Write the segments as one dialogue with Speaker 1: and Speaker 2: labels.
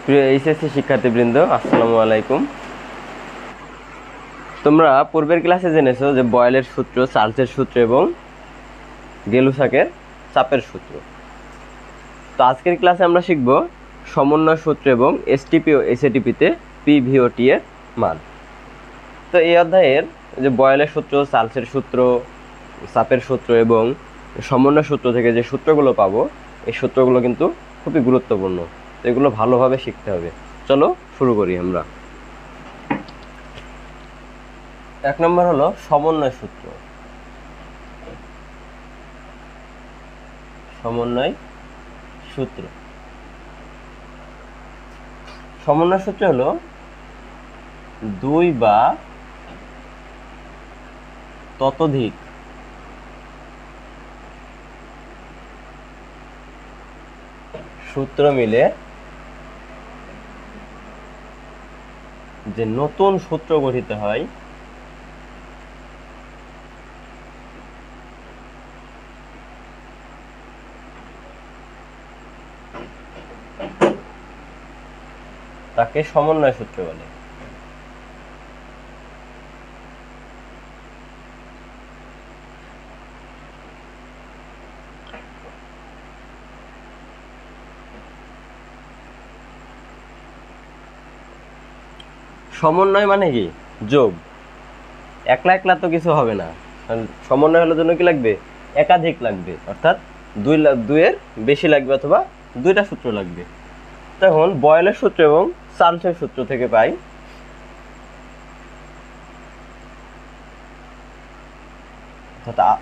Speaker 1: প্রিয় এইচএসসি শিক্ষার্থীবৃন্দ, আসসালামু আলাইকুম। তোমরা পূর্বের ক্লাসে জেনেছো যে বয়েলের সূত্র, চার্লসের সূত্র এবং গেলুসাকের চাপের সূত্র। তো আজকের ক্লাসে আমরা শিখব সমন্বয় সূত্র এবং এসটিপি ও এসএটিপিতে পিভিওটি এর মান। তো এই অধ্যায়ের যে বয়েলের সূত্র, চার্লসের সূত্র, চাপের সূত্র এবং সমন্বয় সূত্র থেকে যে সূত্রগুলো পাবো, এই সূত্রগুলো কিন্তু খুবই গুরুত্বপূর্ণ। তো এগুলো ভালোভাবে শিখতে হবে। চলো শুরু করি আমরা। এক নম্বর হলো সমন্বয় সূত্র। সমন্বয় সূত্র সমন্বয় সূত্র হলো দুই বা ততোধিক সূত্র মিলে যে নতুন সূত্র গঠিত হয় তাকে সমন্বয় সূত্র বলে। সমন্বয় মানে কি? যোগ। একলা একলা তো কিছু হবে না। সমন্বয় হওয়ার জন্য কি লাগবে? একাধিক লাগবে, অর্থাৎ দুইয়ের বেশি লাগবে অথবা দুইটা সূত্র লাগবে। তখন বয়েলের সূত্র এবং চার্লসের সূত্র থেকে পাই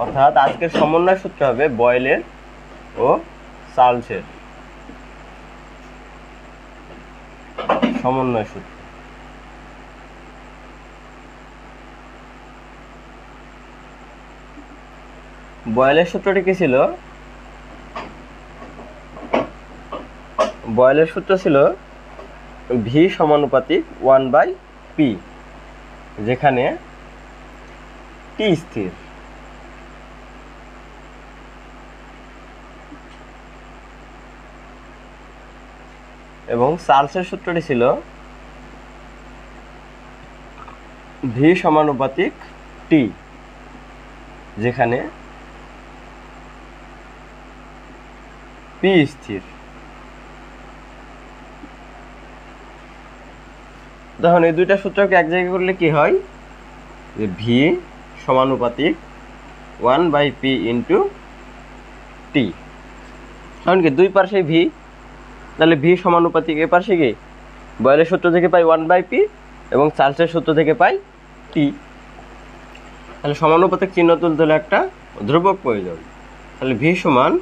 Speaker 1: অর্থাৎ আজকের সমন্বয় সূত্র হবে বয়েলের ও চার্লসের সমন্বয় সূত্র। বয়েলের সূত্রটি কি ছিল? বয়েলের সূত্র ছিল ভি সমানুপাতিক 1/p, যেখানে টি স্থির। এবং চার্লসের সূত্রটি ছিল ভি সমানুপাতিক টি, যেখানে পি স্থির। তখন এই দুইটা সূত্রকে এক জায়গায় করলে কি হয়? যে ভি সমানুপাতিক 1/p ইন্টু টি। কারণ কি দুই পাশে ভি, তাহলে ভি সমানুপাতিক এ পাশে কি বয়েলের সূত্র থেকে পাই 1/p এবং চার্লসের সূত্র থেকে পাই টি। তাহলে সমানুপাতিক চিহ্ন তুলতে হলে একটা ধ্রুবক প্রয়োজন। তাহলে ভি সমান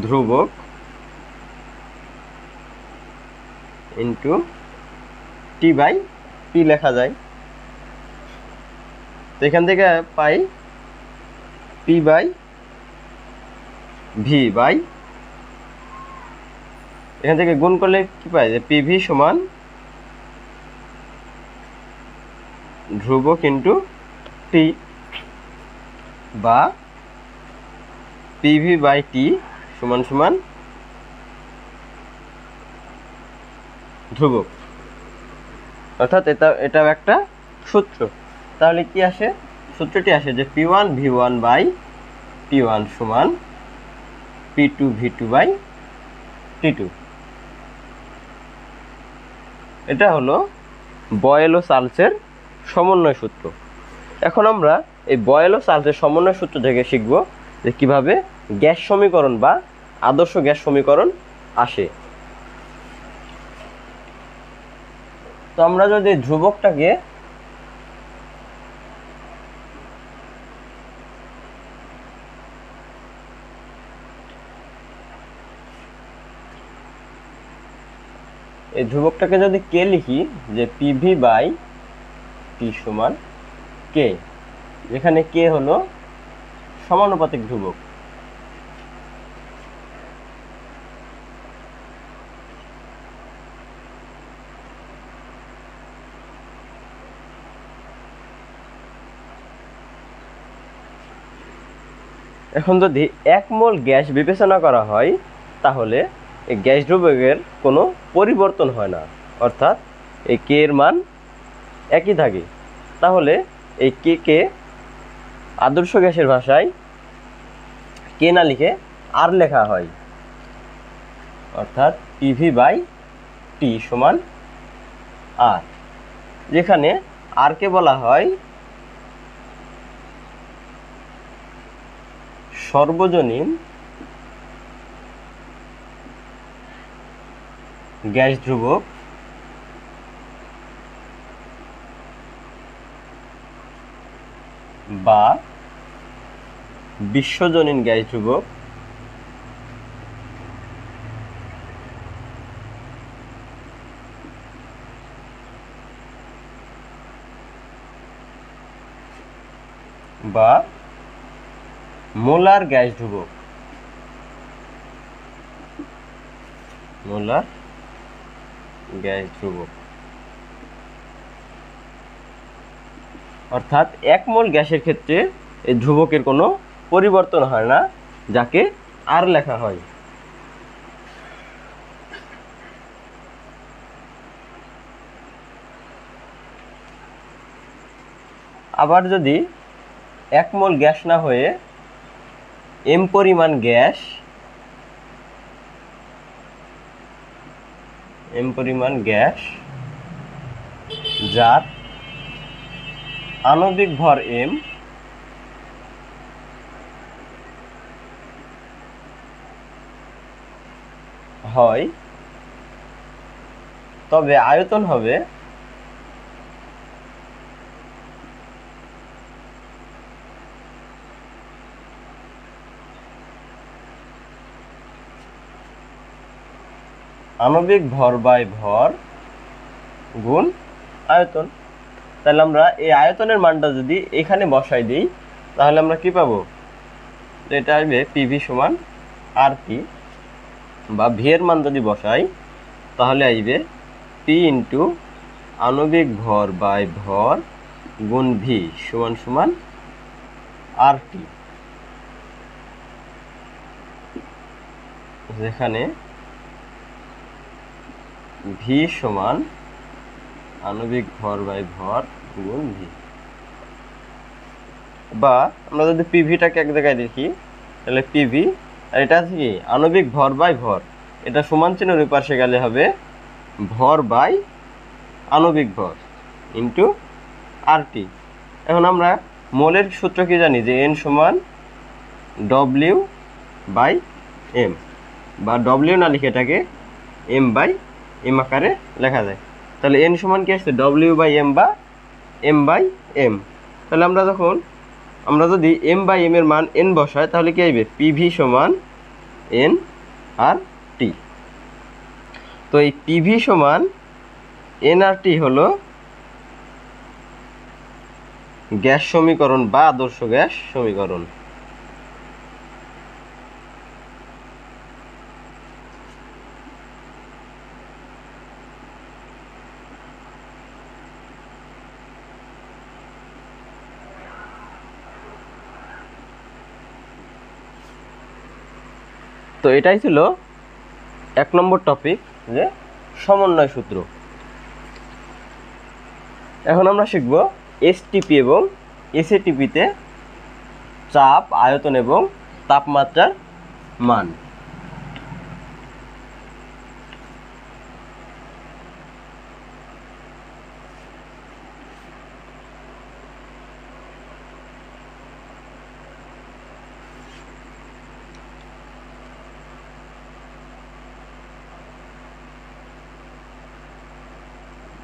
Speaker 1: ধ্রুবক ইন্টু টি বাই পি লেখা যায়। তো এখান থেকে পাই পি বাই ভি বাই, এখান থেকে গুণ করলে কি পাই? যে পিভি সমান ধ্রুবক ইন্টু টি, বা পিভি বাই টি সমান সমান ধ্রুবক। অর্থাৎ এটাও একটা সূত্র। তাহলে কি আসে? সূত্রটি আসে যে P1 V1 বাই P1 সমান P2 V2 বাই T2। এটা হলো বয়েল ও চার্লসের সমন্বয় সূত্র। এখন আমরা এই বয়েল ও চার্লসের সমন্বয় সূত্র থেকে শিখব যে কিভাবে গ্যাস সমীকরণ বা আদর্শ গ্যাস সমীকরণ আসে। তো আমরা যদি ধ্রুবকটাকে যদি কে লিখি, যে পিভি বাই টি সমান কে, যেখানে কে হলো সমানুপাতিক ধ্রুবক। এখন যদি 1 মোল গ্যাস বিবেচনা করা হয়, তাহলে এই গ্যাস ধ্রুবকের কোনো পরিবর্তন হয় না, অর্থাৎ এই কে এর মান একই থাকে। তাহলে এই কে আদর্শ গ্যাসের ভাষায় কে না লিখে আর লেখা হয়, অর্থাৎ PV/T সমান আর, যেখানে আর কে বলা হয় সর্বজনীন গ্যাস ধ্রুবক বা বিশ্বজনীন গ্যাস ধ্রুবক বা মোলার গ্যাস ধ্রুবক, মোলার গ্যাস ধ্রুবক, অর্থাৎ 1 মোল গ্যাসের ক্ষেত্রে এই ধ্রুবকের কোনো পরিবর্তন হয় না, যাকে আর লেখা হয়। আবার যদি 1 মোল গ্যাস না হয়ে m পরিমাণ গ্যাস যার আণবিক ভর m হয়, তবে আয়তন হবে আণবিক ভর বাই ভর গুণ আয়তন। তাহলে আমরা এই আয়তনের মানটা যদি এখানে বসাই দিই, তাহলে আমরা কি পাবো? এটা আসবে PV সমান RT, বা ভি এর মান যদি বসাই তাহলে আসবে P ইন্টু আণবিক ভর বাই ভর গুণ ভি সমান সমান RT, যেখানে ভি সমান আণবিক ভর বাই ভর গুণ ভি। বা আমরা যদি পিভিটাকে এক জায়গায় দেখি, তাহলে পিভি আর এটা আছে কি আণবিক ভর বাই ভর, এটা সমান চিহ্নের ওই পাশে গেলে হবে ভর বাই আণবিক ভর ইন্টু RT। এখন আমরা মোলের সূত্র কি জানি, যে N সমান W/M, বা W না লিখে এটাকে M/M আকারে লেখা যায়। তাহলে N সমান কি আসছে? W/M বা M/M। তাহলে আমরা যদি M/M এর মান N বসাই, তাহলে কি আসবে? PV সমান N আর T। তো এই PV সমান N আর T হলো গ্যাস সমীকরণ বা আদর্শ গ্যাস সমীকরণ। তো এটাই ছিল 1 নম্বর টপিক, যে সমন্বয় সূত্র। এখন আমরা শিখব এসটিপি এবং এসএটিপিতে চাপ, আয়তন এবং তাপমাত্রার মান।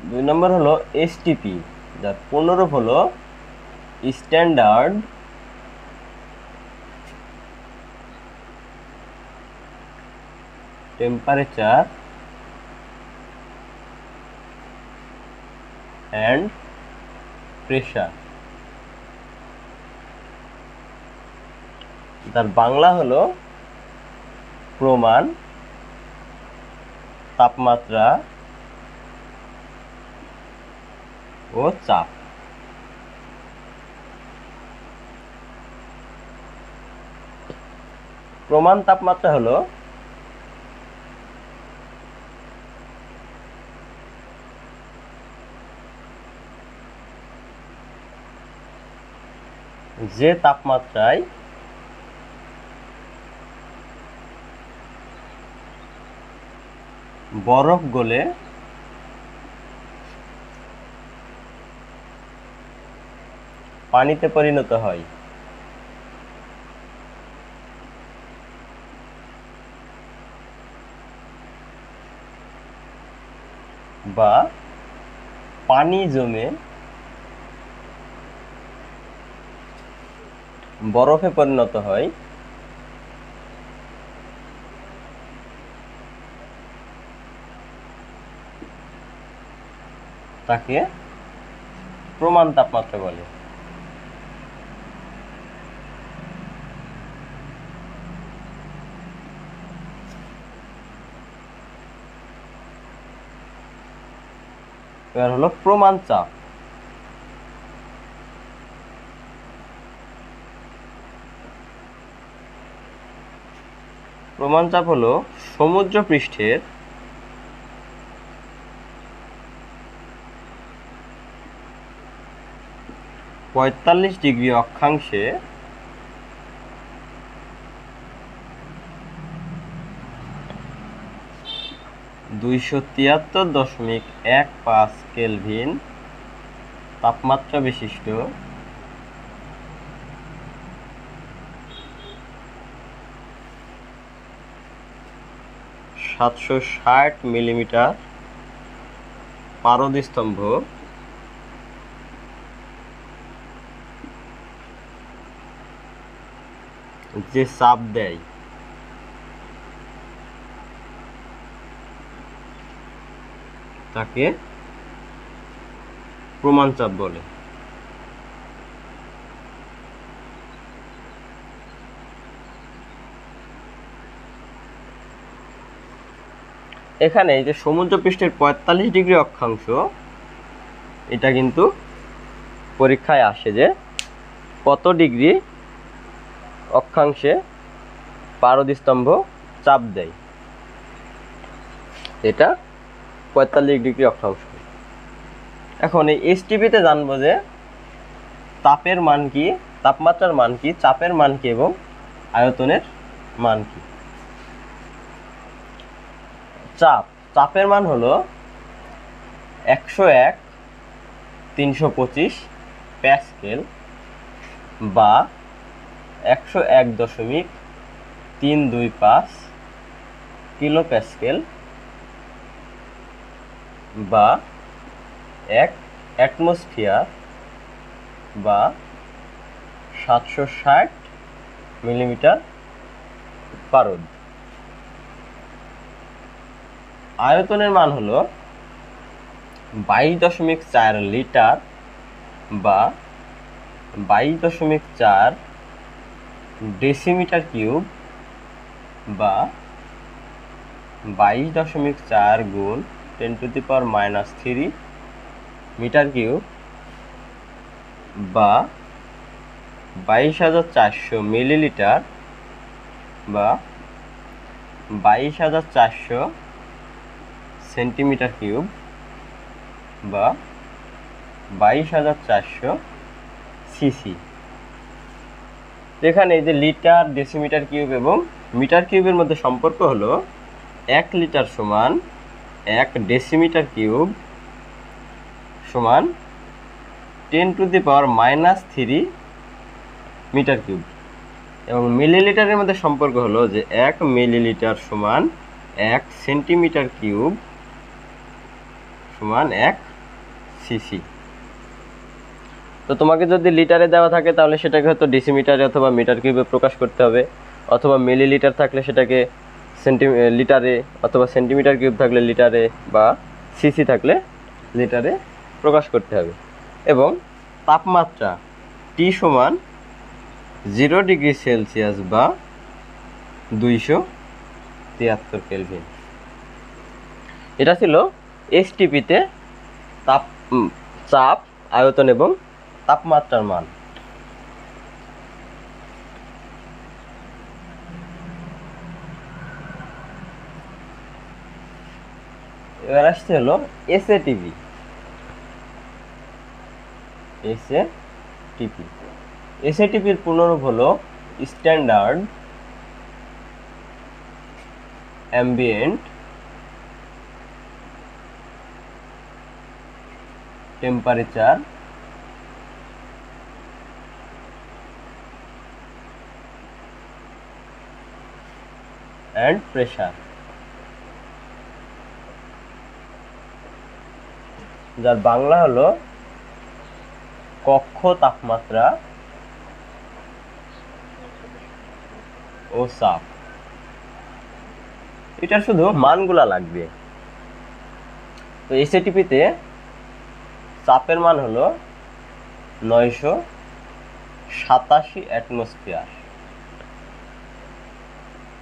Speaker 1: দুই নম্বর হলো এসটিপি, যার পূর্ণরূপ হলো স্ট্যান্ডার্ড টেম্পারেচার অ্যান্ড প্রেসার, যার বাংলা হলো প্রমাণ, তাপমাত্রা ও চাপ। প্রমাণ তাপমাত্রা হলো যে তাপমাত্রায় বরফ গলে পানিতে পরিণত হয় বা পানি জমে বরফে পরিণত হয় তাকে প্রমাণ তাপমাত্রা বলে। এবার হলো প্রমাণ চাপ। প্রমাণ চাপ হলো সমুদ্র পৃষ্ঠের পঁয়তাল্লিশ ডিগ্রি অক্ষাংশে (273.15 কেলভিন) তাপমাত্রা বিশিষ্ট (760 মিলিমিটার) পারদস্তম্ভ যে চাপ দেয় তাকে প্রমাণ চাপ বলে। এখানে এই যে সমুদ্রপৃষ্ঠের 45 ডিগ্রি অক্ষাংশ, এটা কিন্তু পরীক্ষায় আসে যে কত ডিগ্রি অক্ষাংশে পারদস্তম্ভ চাপ দেয়। এটা 45 ডিগ্রি অক্ষাংশ। এখন এই এসটিপিতে জানবো যে তাপের মান কি, তাপমাত্রার মান কি, চাপের মান কি এবং আয়তনের মান কি। চাপের মান হলো 101,325 প্যাসকেল বা 101.325 কিলো প্যাসকেল বা 1 অ্যাটমসফিয়ার বা 760 মিলিমিটার পারদ। আয়তনের মান হলো 22.4 লিটার বা 22.4 ডেসিমিটার কিউব বা 22.4 গুণ 10⁻³ মিটার কিউব বা 22,400 মিলিলিটার বা 22,400 সেন্টিমিটার কিউব বা 22,400 সিসি। এখানে এই যে লিটার, ডেসিমিটার কিউব এবং মিটার কিউবের মধ্যে সম্পর্ক হলো 1 লিটার সমান 1 ডেসিমিটার কিউব সমান 10⁻³ মিটার কিউব এবং মিলিলিটারের মধ্যে সম্পর্ক হলো যে 1 মিলিলিটার সমান 1 সেন্টিমিটার কিউব সমান 1 সিসি। তো তোমাকে যদি লিটারে দেওয়া থাকে তাহলে সেটাকে হয়তো ডেসিমিটারে অথবা মিটার কিউবে প্রকাশ করতে হবে, অথবা মিলিলিটার থাকলে সেটাকে লিটারে, অথবা সেন্টিমিটার কিউব থাকলে লিটারে, বা সিসি থাকলে লিটারে প্রকাশ করতে হবে। এবং তাপমাত্রা টি সমান 0 ডিগ্রি সেলসিয়াস বা 273 কেলভিন। এটা ছিল এসটিপিতে চাপ, আয়তন এবং তাপমাত্রার মান। এবার আসছে হলো এসএটিপি। এসএটিপির পূর্ণরূপ হলো standard ambient temperature and pressure, যার বাংলা হলো কক্ষ তাপমাত্রা ও চাপ। এটা শুধু মানগুলা লাগবে। তো এসএটিপিতে চাপের মান হলো 987 অ্যাটমসফিয়ার,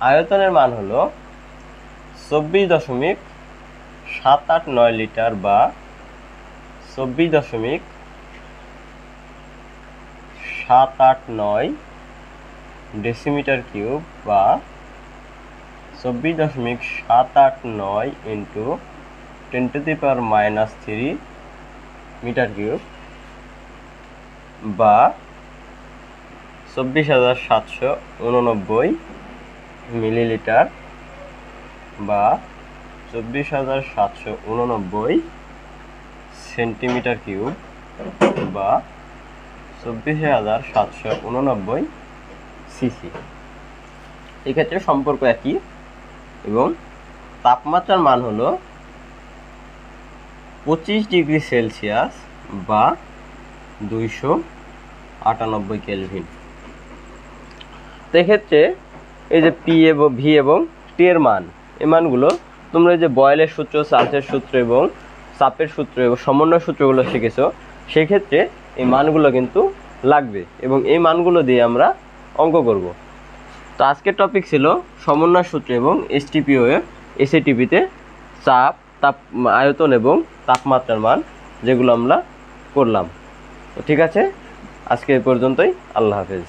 Speaker 1: আয়তনের মান হলো 24.789 লিটার বা 24.789 ডেসিমিটার কিউব বা 24.789 ইন্টু 10⁻³ মিটার কিউব বা 24,789 মিলিলিটার বা 24,789 সেন্টিমিটার কিউব বা 24,789 সিসি। এক্ষেত্রে সম্পর্ক একই এবং তাপমাত্রার মান হলো 25 ডিগ্রি সেলসিয়াস বা 298 কেলভিন। তো এক্ষেত্রে এই যে পি এবং ভি এবং টি এর মান, এই মানগুলো তোমরা যে বয়েলের সূত্র, চার্লসের সূত্র এবং চাপের সূত্র এবং সমন্বয় সূত্রগুলো শিখেছো, সেক্ষেত্রে এই মানগুলো কিন্তু লাগবে এবং এই মানগুলো দিয়ে আমরা অঙ্ক করব। তো আজকের টপিক ছিল সমন্বয় সূত্র এবং এসএটিপিতে চাপ, আয়তন এবং তাপমাত্রার মান, যেগুলো আমরা করলাম। তো ঠিক আছে, আজকে এই পর্যন্তই। আল্লাহ হাফেজ।